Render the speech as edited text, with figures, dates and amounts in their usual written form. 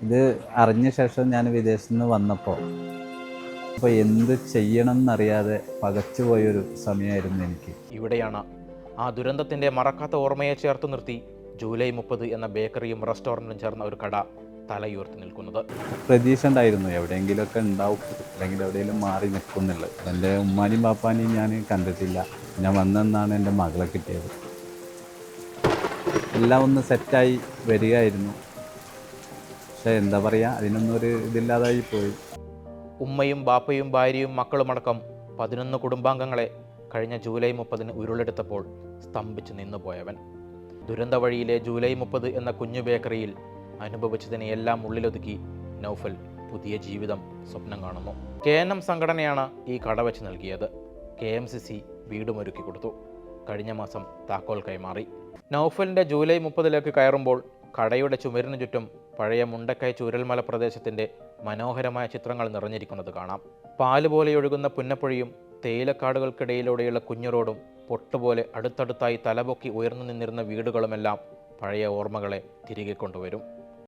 ഇത് അറിഞ്ഞ ശേഷം ഞാൻ വിദേശത്ത് നിന്ന് വന്നപ്പോൾ എന്ത് ചെയ്യണം എന്നറിയാതെ പകച്ചു പോയൊരു സമയമായിരുന്നു എനിക്ക്. ഇവിടെയാണ് ആ ദുരന്തത്തിൻ്റെ മറക്കാത്ത ഓർമ്മയെ ചേർത്ത് നിർത്തി ജൂലൈ 30 എന്ന ബേക്കറിയും റെസ്റ്റോറൻറ്റും ചേർന്ന ഒരു കട തലയുയർത്തി നിൽക്കുന്നത്. പ്രതീക്ഷ ഉണ്ടായിരുന്നു എവിടെയെങ്കിലുമൊക്കെ ഉണ്ടാവും, അല്ലെങ്കിൽ എവിടെയെങ്കിലും മാറി നിൽക്കുന്നുള്ളത്. എൻ്റെ ഉമ്മാനെയും പാപ്പാനെയും ഞാൻ കണ്ടിട്ടില്ല. ഞാൻ വന്നെന്നാണ് എൻ്റെ മകളെ കിട്ടിയത്. എല്ലാം ഒന്ന് സെറ്റായി വരികയായിരുന്നു. പക്ഷേ എന്താ പറയുക, അതിനൊന്നും ഒരു ഇതില്ലാതായി പോയി. ഉമ്മയും ബാപ്പയും ഭാര്യയും മക്കളുമടക്കം 11 കുടുംബാംഗങ്ങളെ കഴിഞ്ഞ ജൂലൈ 30 ഉരുളെടുത്തപ്പോൾ സ്തംഭിച്ച് നിന്നുപോയവൻ. ദുരന്ത വഴിയിലെ ജൂലൈ 30 എന്ന കുഞ്ഞു ബേക്കറിയിൽ അനുഭവിച്ചതിനെയെല്ലാം ഉള്ളിലൊതുക്കി നൗഫൽ പുതിയ ജീവിതം സ്വപ്നം കാണുന്നു. KNM സംഘടനയാണ് ഈ കട വെച്ച് നൽകിയത്. KMCC വീടുമൊരുക്കി കൊടുത്തു. കഴിഞ്ഞ മാസം താക്കോൽ കൈമാറി. നൗഫലിൻ്റെ ജൂലൈ 30 കയറുമ്പോൾ കടയുടെ ചുമരിനു ചുറ്റും പഴയ മുണ്ടക്കൈ ചൂരൽമല പ്രദേശത്തിൻ്റെ മനോഹരമായ ചിത്രങ്ങൾ നിറഞ്ഞിരിക്കുന്നത് കാണാം. പാലുപോലെ ഒഴുകുന്ന പുന്നപ്പുഴയും തേയിലക്കാടുകൾക്കിടയിലൂടെയുള്ള കുഞ്ഞു റോഡും പൊട്ടുപോലെ അടുത്തടുത്തായി തലപൊക്കി ഉയർന്നു നിന്നിരുന്ന വീടുകളുമെല്ലാം പഴയ ഓർമ്മകളെ തിരികെ കൊണ്ടുവരും.